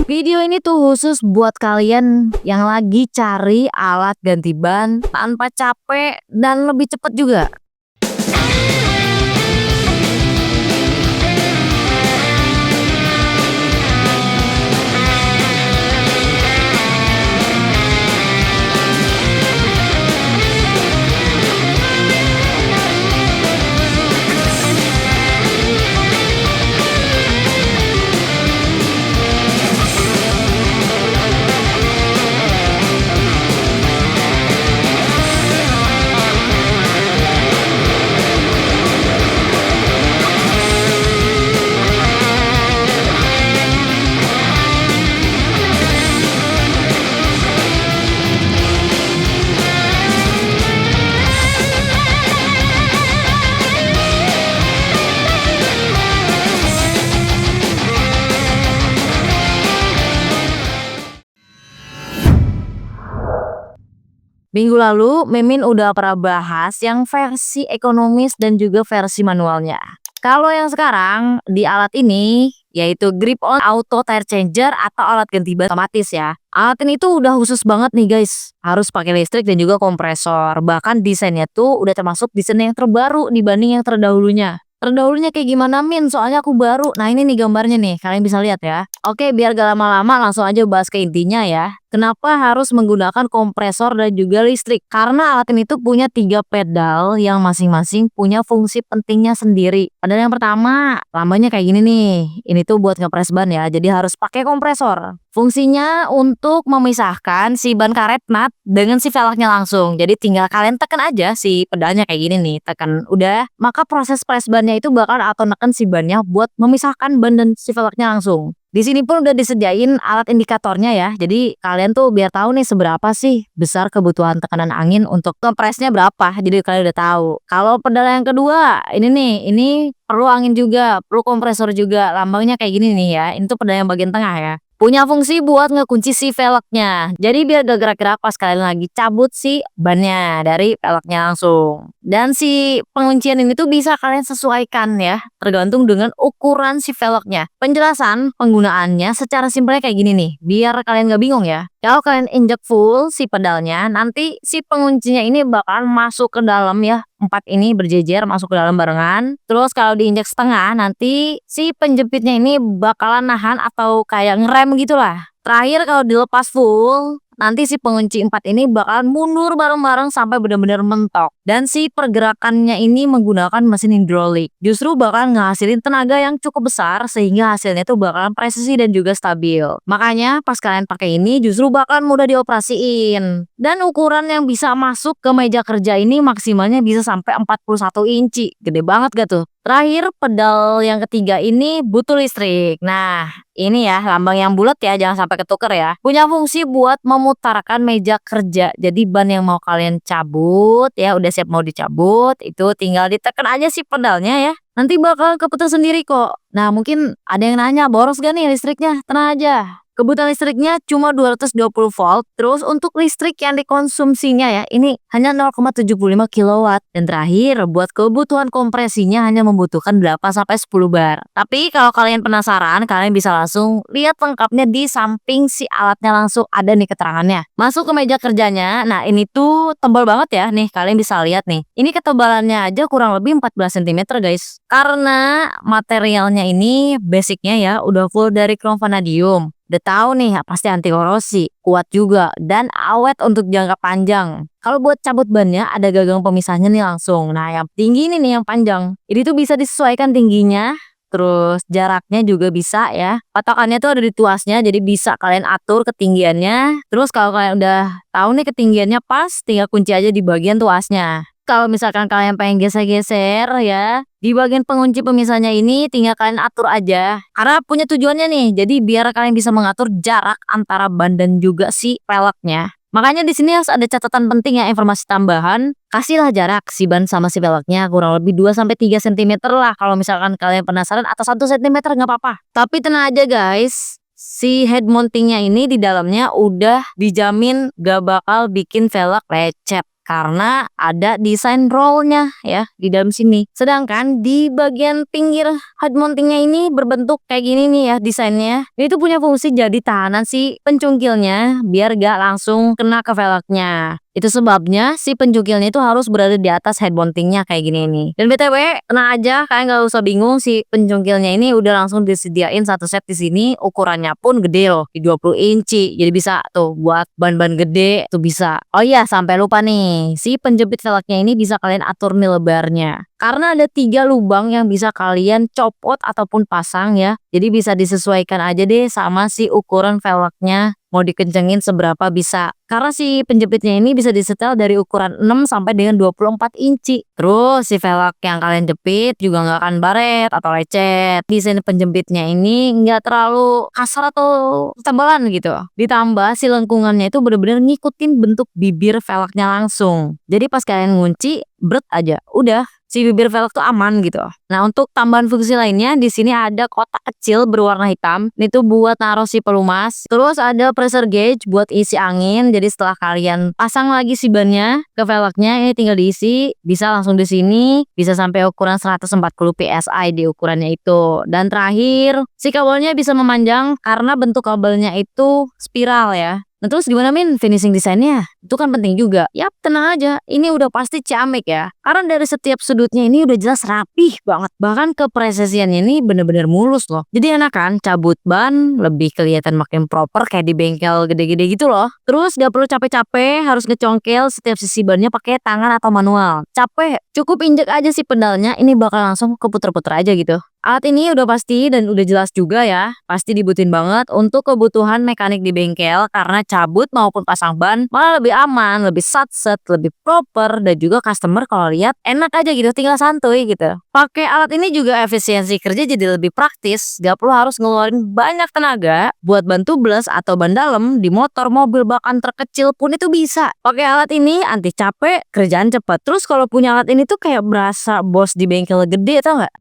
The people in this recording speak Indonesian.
Video ini tuh khusus buat kalian yang lagi cari alat ganti ban tanpa capek dan lebih cepet juga. Minggu lalu, Mimin udah pernah bahas yang versi ekonomis dan juga versi manualnya. Kalau yang sekarang, di alat ini, yaitu Grip-On Auto Tire Changer atau alat ganti ban otomatis ya. Alat ini tuh udah khusus banget nih guys. Harus pakai listrik dan juga kompresor. Bahkan desainnya tuh udah termasuk desain yang terbaru dibanding yang terdahulunya. Terdahulunya kayak gimana Min? Soalnya aku baru. Nah ini nih gambarnya nih, kalian bisa lihat ya. Oke, biar gak lama-lama langsung aja bahas ke intinya ya. Kenapa harus menggunakan kompresor dan juga listrik? Karena alat ini tuh punya 3 pedal yang masing-masing punya fungsi pentingnya sendiri. Pedal yang pertama, lambangnya kayak gini nih. Ini tuh buat ngepres ban ya, jadi harus pakai kompresor. Fungsinya untuk memisahkan si ban karet nut dengan si velgnya langsung. Jadi tinggal kalian tekan aja si pedalnya kayak gini nih, tekan udah. Maka proses press bannya itu bakal atau neken si bannya buat memisahkan ban dan si velgnya langsung. Di sini pun udah disediain alat indikatornya ya. Jadi kalian tuh biar tahu nih seberapa sih besar kebutuhan tekanan angin untuk kompresnya berapa. Jadi kalian udah tahu. Kalau pedal yang kedua, ini nih, ini perlu angin juga, perlu kompresor juga. Lambangnya kayak gini nih ya. Ini tuh pedal yang bagian tengah ya. Punya fungsi buat ngekunci si velgnya. Jadi biar gak gerak-gerak pas kalian lagi cabut si bannya dari velgnya langsung. Dan si penguncian ini tuh bisa kalian sesuaikan ya, tergantung dengan ukuran si velgnya. Penjelasan penggunaannya secara simpelnya kayak gini nih, biar kalian gak bingung ya. Kalau kalian injek full si pedalnya, nanti si penguncinya ini bakalan masuk ke dalam ya. 4 ini berjejer masuk ke dalam barengan. Terus kalau diinjek setengah, nanti si penjepitnya ini bakalan nahan atau kayak ngerem gitulah. Terakhir kalau dilepas full, nanti si pengunci 4 ini bakalan mundur bareng-bareng sampai benar-benar mentok. Dan si pergerakannya ini menggunakan mesin hidrolik. Justru bakalan ngehasilin tenaga yang cukup besar sehingga hasilnya tuh bakalan presisi dan juga stabil. Makanya pas kalian pakai ini justru bakalan mudah dioperasiin. Dan ukuran yang bisa masuk ke meja kerja ini maksimalnya bisa sampai 41 inci. Gede banget gak tuh? Terakhir pedal yang ketiga ini butuh listrik. Nah ini ya lambang yang bulat ya, jangan sampai ketuker ya. Punya fungsi buat memutarkan meja kerja. Jadi ban yang mau kalian cabut ya udah siap mau dicabut, itu tinggal ditekan aja si pedalnya ya. Nanti bakal keputar sendiri kok. Nah mungkin ada yang nanya boros gak nih listriknya? Tenang aja. Kebutuhan listriknya cuma 220 volt. Terus untuk listrik yang dikonsumsinya ya, ini hanya 0,75 kW. Dan terakhir, buat kebutuhan kompresinya hanya membutuhkan 8-10 bar. Tapi kalau kalian penasaran, kalian bisa langsung lihat lengkapnya di samping si alatnya, langsung ada nih keterangannya. Masuk ke meja kerjanya, nah ini tuh tebal banget ya, nih kalian bisa lihat nih. Ini ketebalannya aja kurang lebih 14 cm guys. Karena materialnya ini basicnya ya udah full dari krom vanadium. Udah tahu nih pasti anti korosi, kuat juga dan awet untuk jangka panjang. Kalau buat cabut bannya ada gagang pemisahnya nih langsung. Nah yang tinggi ini nih yang panjang. Ini tuh bisa disesuaikan tingginya. Terus jaraknya juga bisa ya. Patokannya tuh ada di tuasnya, jadi bisa kalian atur ketinggiannya. Terus kalau kalian udah tahu nih ketinggiannya pas, tinggal kunci aja di bagian tuasnya. Kalau misalkan kalian pengen geser-geser ya, di bagian pengunci pemisahnya ini tinggal kalian atur aja. Karena punya tujuannya nih, jadi biar kalian bisa mengatur jarak antara ban dan juga si velgnya. Makanya di sini harus ada catatan penting ya, informasi tambahan. Kasihlah jarak si ban sama si velgnya kurang lebih 2-3 cm lah. Kalau misalkan kalian penasaran atau 1 cm nggak apa-apa. Tapi tenang aja guys, si head mountingnya ini di dalamnya udah dijamin gak bakal bikin velg lecet. karena ada desain rollnya ya di dalam sini. Sedangkan di bagian pinggir head mountingnya ini berbentuk kayak gini nih ya desainnya. Ini tuh punya fungsi jadi tahanan si pencungkilnya biar gak langsung kena ke velgnya. Itu sebabnya si pencungkilnya itu harus berada di atas head mountingnya kayak gini nih. Dan BTW, tenang aja, kalian gak usah bingung, si pencungkilnya ini udah langsung disediain satu set di sini. Ukurannya pun gede loh, di 20 inci. Jadi bisa tuh buat ban-ban gede tuh bisa. Oh iya, sampai lupa nih, si penjepit velgnya ini bisa kalian atur nih lebarnya. Karena ada 3 lubang yang bisa kalian copot ataupun pasang ya. Jadi bisa disesuaikan aja deh sama si ukuran velgnya. Mau dikencengin seberapa bisa. Karena si penjepitnya ini bisa disetel dari ukuran 6 sampai dengan 24 inci. Terus si velg yang kalian jepit juga nggak akan baret atau lecet. Desain penjepitnya ini nggak terlalu kasar atau tebalan gitu. Ditambah si lengkungannya itu bener-bener ngikutin bentuk bibir velgnya langsung. Jadi pas kalian ngunci, bret aja. Udah. Si bibir velg tuh aman gitu. Nah, untuk tambahan fungsi lainnya di sini ada kotak kecil berwarna hitam. Ini tuh buat naruh si pelumas. Terus ada pressure gauge buat isi angin. Jadi setelah kalian pasang lagi si bannya ke velgnya, ini tinggal diisi. Bisa langsung di sini. Bisa sampai ukuran 140 psi di ukurannya itu. Dan terakhir, si kabelnya bisa memanjang karena bentuk kabelnya itu spiral ya. Nah terus gimana Min finishing desainnya? Itu kan penting juga. Yap, tenang aja, ini udah pasti ciamik ya. Karena dari setiap sudutnya ini udah jelas rapih banget. Bahkan kepresesiannya ini bener-bener mulus loh. Jadi enak kan, cabut ban lebih kelihatan makin proper kayak di bengkel gede-gede gitu loh. Terus gak perlu capek-capek harus ngecongkel setiap sisi bannya pakai tangan atau manual. Capek, cukup injek aja sih pedalnya, ini bakal langsung keputer-puter aja gitu. Alat ini udah pasti dan udah jelas juga ya, pasti dibutuhin banget untuk kebutuhan mekanik di bengkel karena cabut maupun pasang ban malah lebih aman, lebih satset, lebih proper dan juga customer kalau lihat enak aja gitu, tinggal santuy gitu. Pakai alat ini juga efisiensi kerja jadi lebih praktis, gak perlu harus ngeluarin banyak tenaga buat ban tubles atau ban dalam di motor, mobil, bahkan truk kecil pun itu bisa. Pakai alat ini anti capek, kerjaan cepat. Terus kalau punya alat ini tuh kayak berasa bos di bengkel gede tau gak?